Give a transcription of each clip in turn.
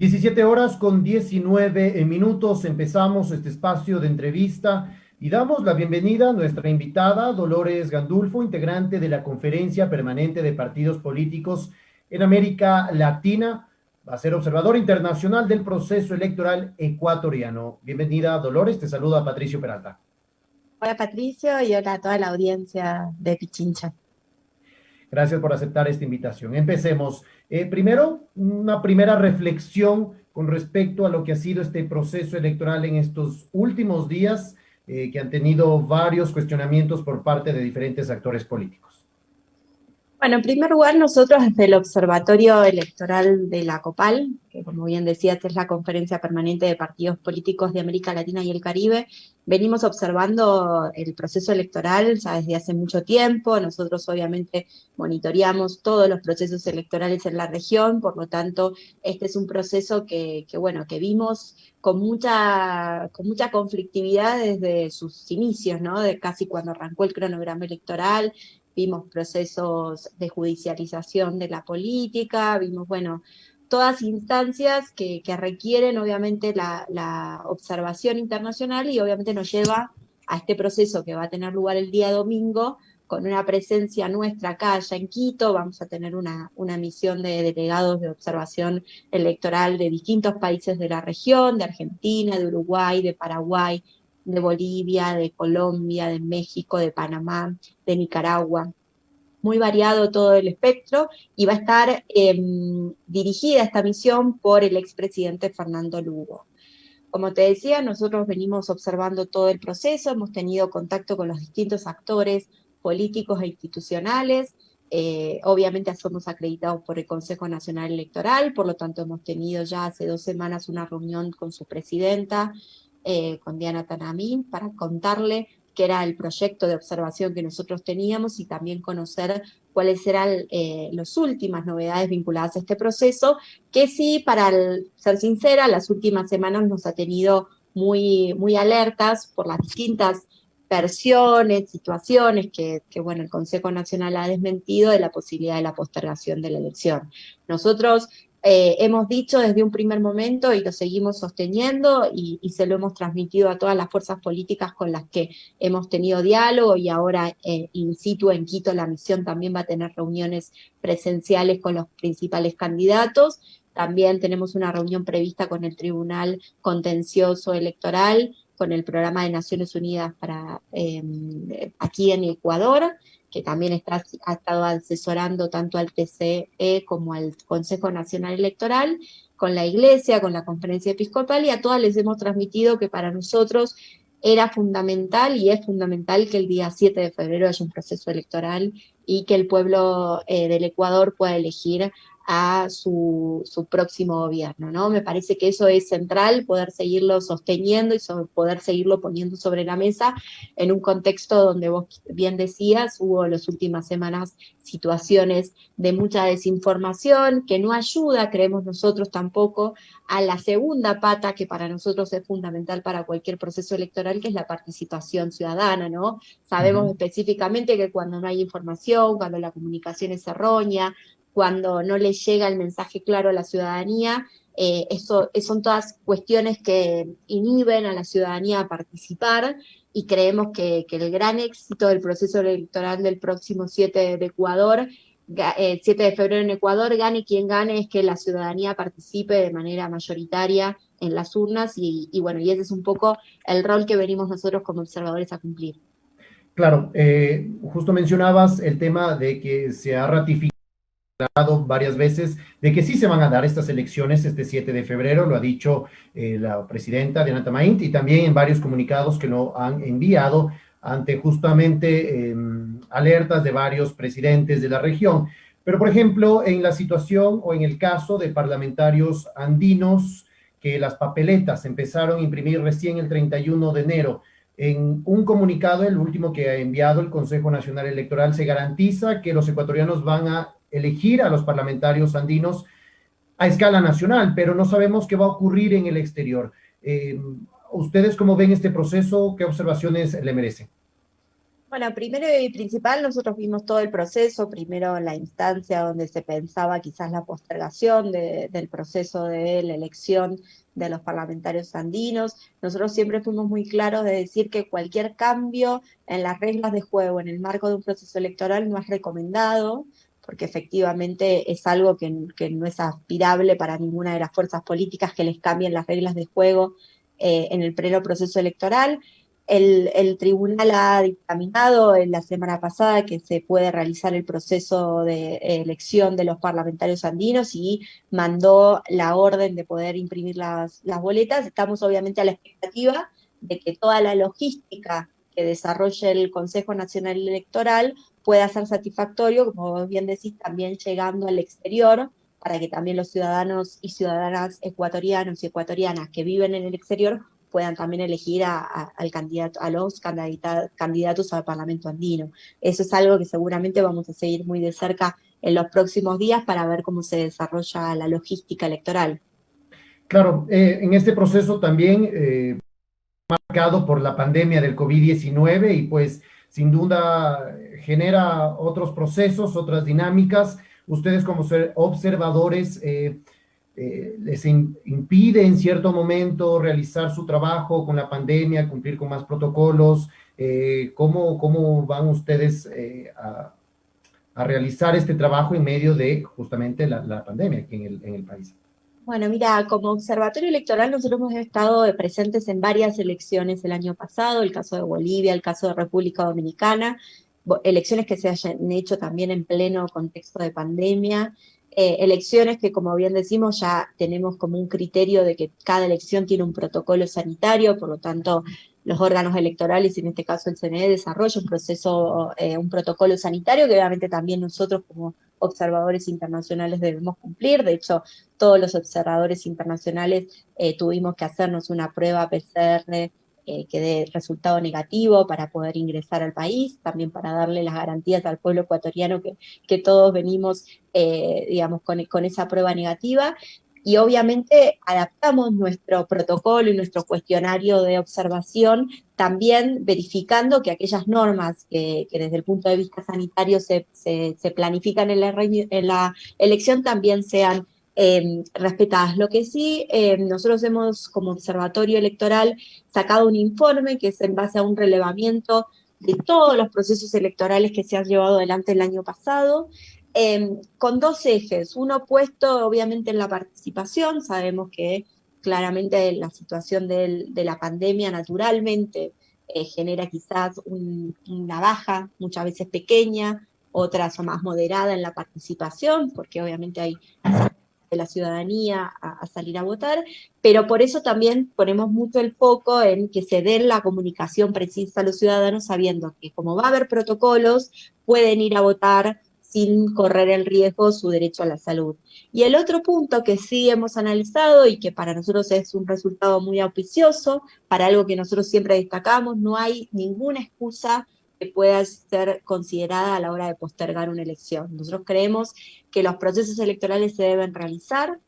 17 horas con 19 minutos, empezamos este espacio de entrevista y damos la bienvenida a nuestra invitada, Dolores Gandulfo, integrante de la Conferencia Permanente de Partidos Políticos en América Latina. Va a ser observadora internacional del proceso electoral ecuatoriano. Bienvenida, Dolores, te saluda Patricio Peralta. Hola Patricio y hola a toda la audiencia de Pichincha. Gracias por aceptar esta invitación. Empecemos. Primero, una primera reflexión con respecto a lo que ha sido este proceso electoral en estos últimos días, que han tenido varios cuestionamientos por parte de diferentes actores políticos. Bueno, en primer lugar, nosotros desde el Observatorio Electoral de la COPAL, que como bien decías es la Conferencia Permanente de Partidos Políticos de América Latina y el Caribe, venimos observando el proceso electoral ya desde hace mucho tiempo. Nosotros obviamente monitoreamos todos los procesos electorales en la región, por lo tanto, este es un proceso que vimos con mucha conflictividad desde sus inicios, ¿no? De casi cuando arrancó el cronograma electoral. Vimos procesos de judicialización de la política, vimos, todas instancias que requieren obviamente la observación internacional y obviamente nos lleva a este proceso que va a tener lugar el día domingo con una presencia nuestra acá ya en Quito. Vamos a tener una misión de delegados de observación electoral de distintos países de la región, de Argentina, de Uruguay, de Paraguay, de Bolivia, de Colombia, de México, de Panamá, de Nicaragua. Muy variado todo el espectro, y va a estar dirigida esta misión por el expresidente Fernando Lugo. Como te decía, nosotros venimos observando todo el proceso, hemos tenido contacto con los distintos actores políticos e institucionales. Obviamente somos acreditados por el Consejo Nacional Electoral, por lo tanto hemos tenido ya hace 2 semanas una reunión con su presidenta, con Diana Tanamín, para contarle qué era el proyecto de observación que nosotros teníamos y también conocer cuáles eran las últimas novedades vinculadas a este proceso, que sí, ser sincera, las últimas semanas nos ha tenido muy, muy alertas por las distintas versiones, situaciones que el Consejo Nacional ha desmentido de la posibilidad de la postergación de la elección. Nosotros hemos dicho desde un primer momento y lo seguimos sosteniendo y se lo hemos transmitido a todas las fuerzas políticas con las que hemos tenido diálogo, y ahora in situ en Quito la misión también va a tener reuniones presenciales con los principales candidatos. También tenemos una reunión prevista con el Tribunal Contencioso Electoral, con el Programa de Naciones Unidas para aquí en Ecuador, que también ha estado asesorando tanto al TCE como al Consejo Nacional Electoral, con la Iglesia, con la Conferencia Episcopal, y a todas les hemos transmitido que para nosotros era fundamental y es fundamental que el día 7 de febrero haya un proceso electoral y que el pueblo del Ecuador pueda elegir a su próximo gobierno, ¿no? Me parece que eso es central, poder seguirlo sosteniendo y poder seguirlo poniendo sobre la mesa en un contexto donde vos bien decías, hubo en las últimas semanas situaciones de mucha desinformación que no ayuda, creemos nosotros tampoco, a la segunda pata que para nosotros es fundamental para cualquier proceso electoral, que es la participación ciudadana, ¿no? Sabemos específicamente que cuando no hay información, cuando la comunicación es errónea, cuando no le llega el mensaje claro a la ciudadanía, son todas cuestiones que inhiben a la ciudadanía a participar, y creemos que el gran éxito del proceso electoral del próximo 7 de Ecuador, 7 de febrero en Ecuador, gane quien gane, es que la ciudadanía participe de manera mayoritaria en las urnas, y ese es un poco el rol que venimos nosotros como observadores a cumplir. Claro, justo mencionabas el tema de que se ha ratificado varias veces de que sí se van a dar estas elecciones este 7 de febrero, lo ha dicho la presidenta Diana Tamaint, y también en varios comunicados que lo han enviado ante justamente alertas de varios presidentes de la región. Pero, por ejemplo, en la situación o en el caso de parlamentarios andinos, que las papeletas empezaron a imprimir recién el 31 de enero, en un comunicado, el último que ha enviado el Consejo Nacional Electoral, se garantiza que los ecuatorianos van a elegir a los parlamentarios andinos a escala nacional, pero no sabemos qué va a ocurrir en el exterior. ¿Ustedes cómo ven este proceso? ¿Qué observaciones le merecen? Bueno, primero y principal, nosotros vimos todo el proceso, primero la instancia donde se pensaba quizás la postergación del proceso de la elección de los parlamentarios andinos. Nosotros siempre fuimos muy claros de decir que cualquier cambio en las reglas de juego en el marco de un proceso electoral no es recomendado, porque efectivamente es algo que no es aspirable para ninguna de las fuerzas políticas que les cambien las reglas de juego en el pleno proceso electoral. El tribunal ha dictaminado en la semana pasada que se puede realizar el proceso de elección de los parlamentarios andinos y mandó la orden de poder imprimir las boletas. Estamos obviamente a la expectativa de que toda la logística que desarrolle el Consejo Nacional Electoral pueda ser satisfactorio, como vos bien decís, también llegando al exterior, para que también los ciudadanos y ciudadanas ecuatorianos y ecuatorianas que viven en el exterior puedan también elegir al candidato, a los candidatos al Parlamento andino. Eso es algo que seguramente vamos a seguir muy de cerca en los próximos días para ver cómo se desarrolla la logística electoral. Claro, en este proceso también marcado por la pandemia del COVID-19 y pues sin duda genera otros procesos, otras dinámicas. Ustedes como observadores les impide en cierto momento realizar su trabajo con la pandemia, cumplir con más protocolos. ¿Cómo van ustedes a realizar este trabajo en medio de justamente la pandemia aquí en el país? Bueno, mira, como observatorio electoral nosotros hemos estado presentes en varias elecciones el año pasado, el caso de Bolivia, el caso de República Dominicana, elecciones que se hayan hecho también en pleno contexto de pandemia, elecciones que, como bien decimos, ya tenemos como un criterio de que cada elección tiene un protocolo sanitario, por lo tanto, los órganos electorales, en este caso el CNE, desarrolla un proceso, un protocolo sanitario que obviamente también nosotros como observadores internacionales debemos cumplir. De hecho, todos los observadores internacionales tuvimos que hacernos una prueba PCR que dé resultado negativo para poder ingresar al país, también para darle las garantías al pueblo ecuatoriano que todos venimos, digamos, con esa prueba negativa. Y obviamente adaptamos nuestro protocolo y nuestro cuestionario de observación también verificando que aquellas normas que desde el punto de vista sanitario se planifican en la elección también sean respetadas. Lo que sí, nosotros hemos como observatorio electoral sacado un informe que es en base a un relevamiento de todos los procesos electorales que se han llevado adelante el año pasado, con dos ejes, uno puesto obviamente en la participación. Sabemos que claramente la situación de la pandemia naturalmente genera quizás una baja, muchas veces pequeña, otras o más moderada en la participación, porque obviamente hay de la ciudadanía a salir a votar, pero por eso también ponemos mucho el foco en que se dé la comunicación precisa a los ciudadanos, sabiendo que como va a haber protocolos, pueden ir a votar sin correr el riesgo su derecho a la salud. Y el otro punto que sí hemos analizado y que para nosotros es un resultado muy auspicioso, para algo que nosotros siempre destacamos, no hay ninguna excusa que pueda ser considerada a la hora de postergar una elección. Nosotros creemos que los procesos electorales se deben realizar,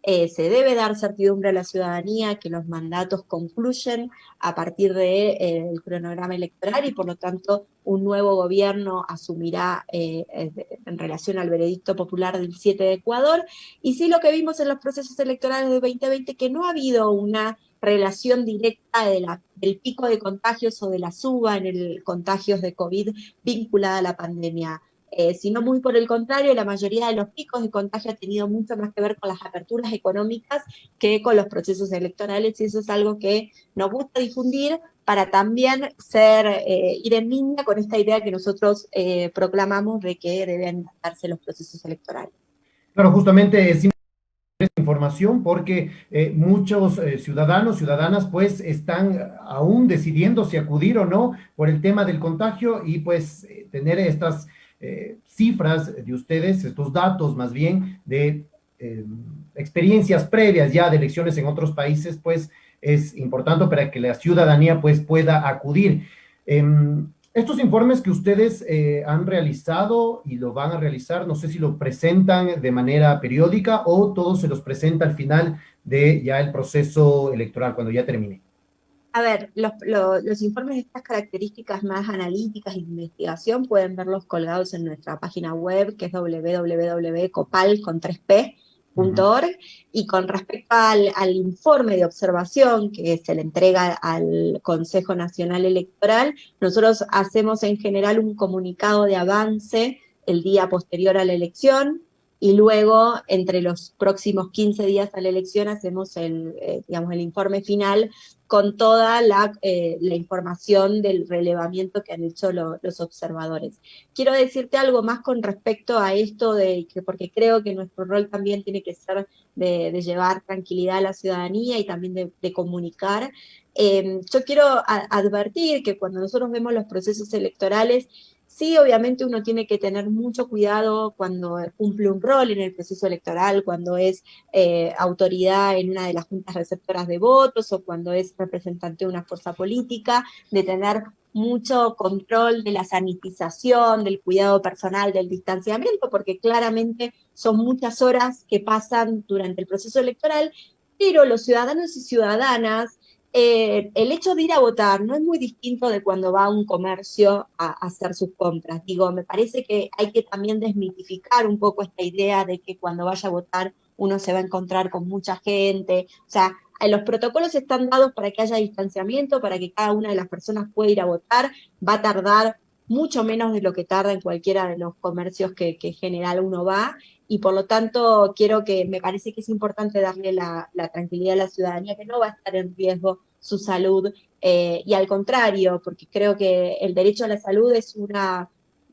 se debe dar certidumbre a la ciudadanía que los mandatos concluyen a partir del cronograma electoral y por lo tanto un nuevo gobierno asumirá en relación al veredicto popular del 7 de Ecuador. Y sí, lo que vimos en los procesos electorales de 2020, que no ha habido una relación directa del pico de contagios o de la suba en el contagios de COVID vinculada a la pandemia. Sino muy por el contrario, la mayoría de los picos de contagio ha tenido mucho más que ver con las aperturas económicas que con los procesos electorales, y eso es algo que nos gusta difundir para también ir en línea con esta idea que nosotros proclamamos de que deben darse los procesos electorales. Claro, justamente es esta información porque muchos ciudadanos, ciudadanas, pues están aún decidiendo si acudir o no por el tema del contagio y pues tener estas cifras de ustedes, estos datos más bien de experiencias previas ya de elecciones en otros países, pues es importante para que la ciudadanía pues pueda acudir. Estos informes que ustedes han realizado y lo van a realizar, no sé si lo presentan de manera periódica o todo se los presenta al final de ya el proceso electoral, cuando ya termine. A ver, los informes de estas características más analíticas y de investigación pueden verlos colgados en nuestra página web, que es www.copal.org. Y con respecto al informe de observación que se le entrega al Consejo Nacional Electoral, nosotros hacemos en general un comunicado de avance el día posterior a la elección, y luego, entre los próximos 15 días a la elección, hacemos digamos, el informe final con toda la información del relevamiento que han hecho los observadores. Quiero decirte algo más con respecto a esto, porque creo que nuestro rol también tiene que ser de llevar tranquilidad a la ciudadanía y también de comunicar. Yo quiero advertir que cuando nosotros vemos los procesos electorales, sí, obviamente uno tiene que tener mucho cuidado cuando cumple un rol en el proceso electoral, cuando es autoridad en una de las juntas receptoras de votos o cuando es representante de una fuerza política, de tener mucho control de la sanitización, del cuidado personal, del distanciamiento, porque claramente son muchas horas que pasan durante el proceso electoral, pero los ciudadanos y ciudadanas, el hecho de ir a votar no es muy distinto de cuando va a un comercio a hacer sus compras. Digo, me parece que hay que también desmitificar un poco esta idea de que cuando vaya a votar uno se va a encontrar con mucha gente. O sea, los protocolos están dados para que haya distanciamiento, para que cada una de las personas pueda ir a votar. Va a tardar mucho menos de lo que tarda en cualquiera de los comercios que en general uno va, y por lo tanto me parece que es importante darle la tranquilidad a la ciudadanía que no va a estar en riesgo su salud, y al contrario, porque creo que el derecho a la salud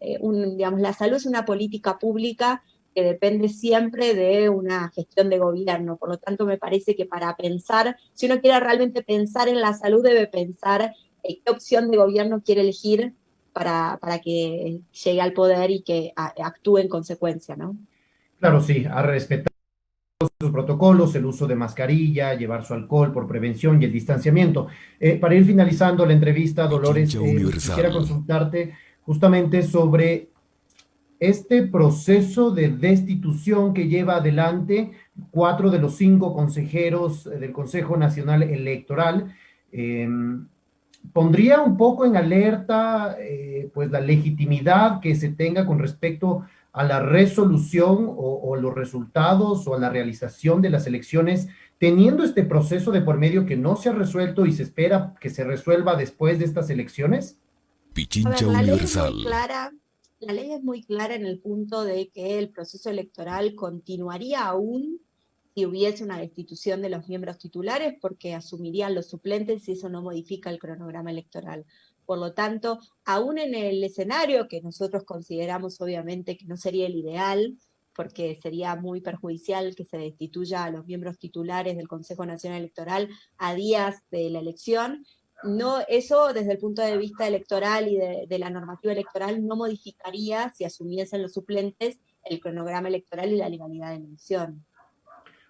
digamos, la salud es una política pública que depende siempre de una gestión de gobierno. Por lo tanto, me parece que para pensar, si uno quiere realmente pensar en la salud, debe pensar qué opción de gobierno quiere elegir para que llegue al poder y que actúe en consecuencia, ¿no? Claro, sí, a respetar sus protocolos, el uso de mascarilla, llevar su alcohol por prevención y el distanciamiento. Para ir finalizando la entrevista, Dolores, quisiera consultarte justamente sobre este proceso de destitución que lleva adelante 4 de los 5 consejeros del Consejo Nacional Electoral. Pondría un poco en alerta pues la legitimidad que se tenga con respecto a la resolución o los resultados o a la realización de las elecciones, teniendo este proceso de por medio que no se ha resuelto y se espera que se resuelva después de estas elecciones. Pichincha Universal. La ley es muy clara en el punto de que el proceso electoral continuaría aún si hubiese una destitución de los miembros titulares, porque asumirían los suplentes y eso no modifica el cronograma electoral. Por lo tanto, aún en el escenario que nosotros consideramos obviamente que no sería el ideal, porque sería muy perjudicial que se destituya a los miembros titulares del Consejo Nacional Electoral a días de la elección, no, eso desde el punto de vista electoral y de la normativa electoral no modificaría, si asumiesen los suplentes, el cronograma electoral y la legalidad de la elección.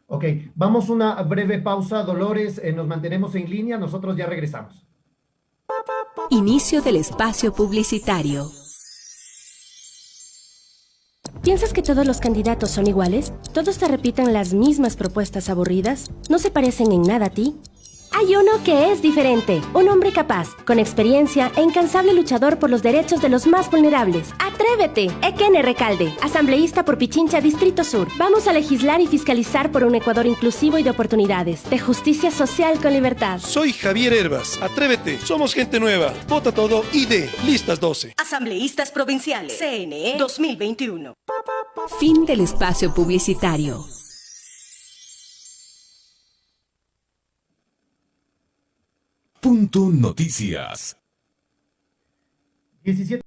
Ok, vamos a una breve pausa, Dolores, nos mantenemos en línea, nosotros ya regresamos. Inicio del espacio publicitario. ¿Piensas que todos los candidatos son iguales? ¿Todos te repiten las mismas propuestas aburridas? ¿No se parecen en nada a ti? Hay uno que es diferente, un hombre capaz, con experiencia e incansable luchador por los derechos de los más vulnerables. ¡Atrévete! Ekene Recalde, asambleísta por Pichincha, Distrito Sur. Vamos a legislar y fiscalizar por un Ecuador inclusivo y de oportunidades, de justicia social con libertad. Soy Javier Herbas, atrévete, somos gente nueva, vota todo ID, listas 12. Asambleístas provinciales, CNE 2021. Fin del espacio publicitario. Punto Noticias. 17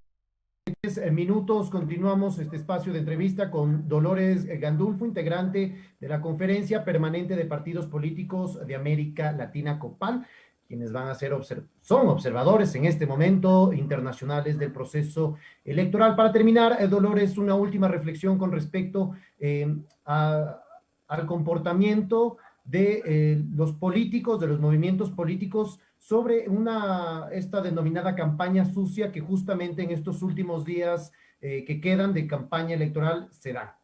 minutos, continuamos este espacio de entrevista con Dolores Gandulfo, integrante de la Conferencia Permanente de Partidos Políticos de América Latina, COPAL, quienes van a ser son observadores en este momento internacionales del proceso electoral. Para terminar, Dolores, una última reflexión con respecto al comportamiento de los políticos, de los movimientos políticos, sobre esta denominada campaña sucia que justamente en estos últimos días que quedan de campaña electoral se da.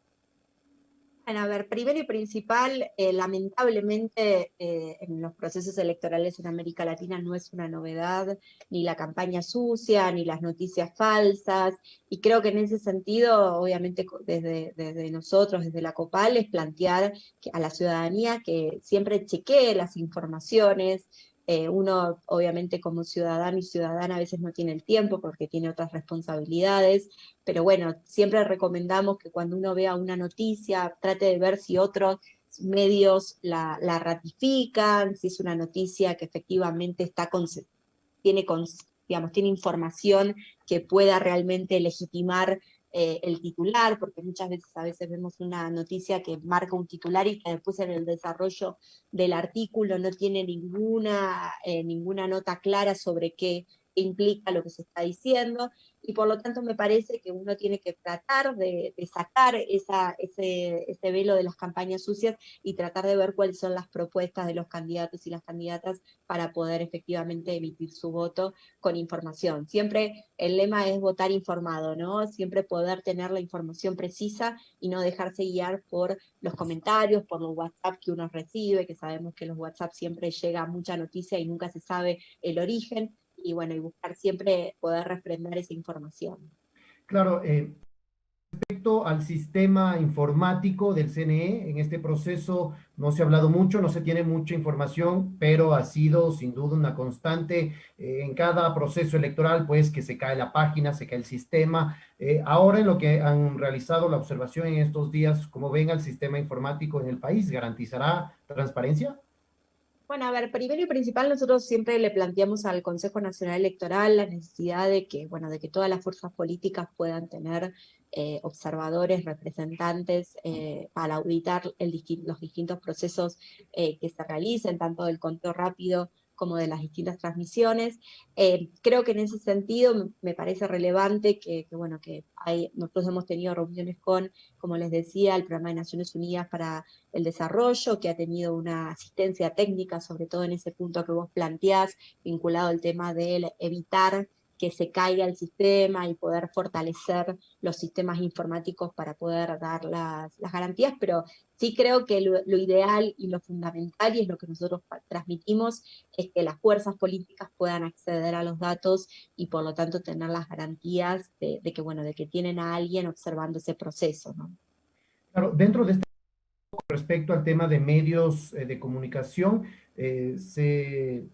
Bueno, a ver, primero y principal, lamentablemente en los procesos electorales en América Latina no es una novedad ni la campaña sucia, ni las noticias falsas, y creo que en ese sentido, obviamente desde nosotros, desde la COPAL, es plantear a la ciudadanía que siempre chequee las informaciones. Uno, obviamente, como ciudadano y ciudadana a veces no tiene el tiempo porque tiene otras responsabilidades, pero bueno, siempre recomendamos que cuando uno vea una noticia, trate de ver si otros medios la ratifican, si es una noticia que efectivamente tiene, digamos, tiene información que pueda realmente legitimar el titular, porque muchas veces a veces vemos una noticia que marca un titular y que después en el desarrollo del artículo no tiene ninguna nota clara sobre qué implica lo que se está diciendo, y por lo tanto me parece que uno tiene que tratar de sacar ese velo de las campañas sucias y tratar de ver cuáles son las propuestas de los candidatos y las candidatas para poder efectivamente emitir su voto con información. Siempre el lema es votar informado, ¿no? Siempre poder tener la información precisa y no dejarse guiar por los comentarios, por los WhatsApp que uno recibe, que sabemos que en los WhatsApp siempre llega mucha noticia y nunca se sabe el origen, y bueno, y buscar siempre poder refrendar esa información. Claro, respecto al sistema informático del CNE, en este proceso no se ha hablado mucho, no se tiene mucha información, pero ha sido sin duda una constante en cada proceso electoral, pues que se cae la página, se cae el sistema. Ahora en lo que han realizado la observación en estos días, ¿cómo ven al sistema informático en el país? ¿Garantizará transparencia? Bueno, a ver, primero y principal, nosotros siempre le planteamos al Consejo Nacional Electoral la necesidad de que, bueno, de que todas las fuerzas políticas puedan tener observadores, representantes para auditar los distintos procesos que se realicen, tanto del conteo rápido como de las distintas transmisiones. Creo que en ese sentido me parece relevante bueno, nosotros hemos tenido reuniones con, como les decía, el Programa de Naciones Unidas para el Desarrollo, que ha tenido una asistencia técnica, sobre todo en ese punto que vos planteás, vinculado al tema de evitar que se caiga el sistema y poder fortalecer los sistemas informáticos para poder dar las garantías, pero sí creo que lo ideal y lo fundamental, y es lo que nosotros transmitimos, es que las fuerzas políticas puedan acceder a los datos y por lo tanto tener las garantías de que, bueno, de que tienen a alguien observando ese proceso, ¿no? Claro, dentro de este respecto al tema de medios de comunicación, se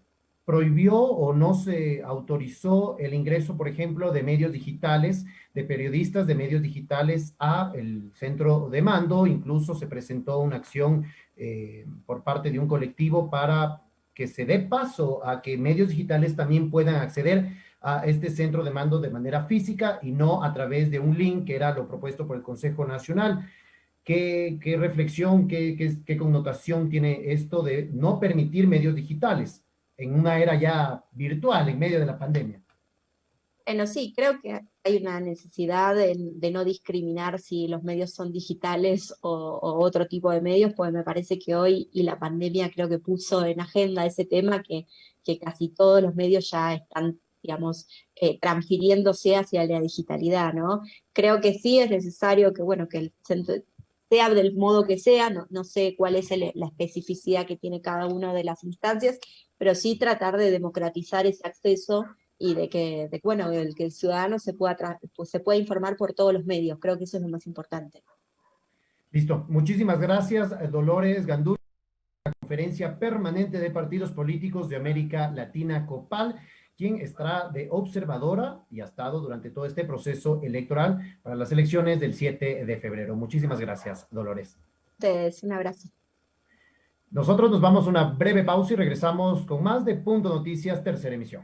prohibió o no se autorizó el ingreso, por ejemplo, de medios digitales, de periodistas de medios digitales a el centro de mando. Incluso se presentó una acción por parte de un colectivo para que se dé paso a que medios digitales también puedan acceder a este centro de mando de manera física y no a través de un link, que era lo propuesto por el Consejo Nacional. ¿Qué reflexión, qué connotación tiene esto de no permitir medios digitales en una era ya virtual, en medio de la pandemia? Bueno, sí, creo que hay una necesidad de no discriminar si los medios son digitales o otro tipo de medios, pues me parece que hoy, y la pandemia creo que puso en agenda ese tema, que casi todos los medios ya están, digamos, transfiriéndose hacia la digitalidad, ¿no? Creo que sí es necesario que, bueno, que el centro sea del modo que sea, no sé cuál es la especificidad que tiene cada una de las instancias, pero sí tratar de democratizar ese acceso y que el ciudadano se pueda informar por todos los medios. Creo que eso es lo más importante. Listo. Muchísimas gracias, Dolores Gandú, la Conferencia Permanente de Partidos Políticos de América Latina, COPAL, quien estará de observadora y ha estado durante todo este proceso electoral para las elecciones del 7 de febrero. Muchísimas gracias, Dolores. Un abrazo. Nosotros nos vamos a una breve pausa y regresamos con más de Punto Noticias, tercera emisión.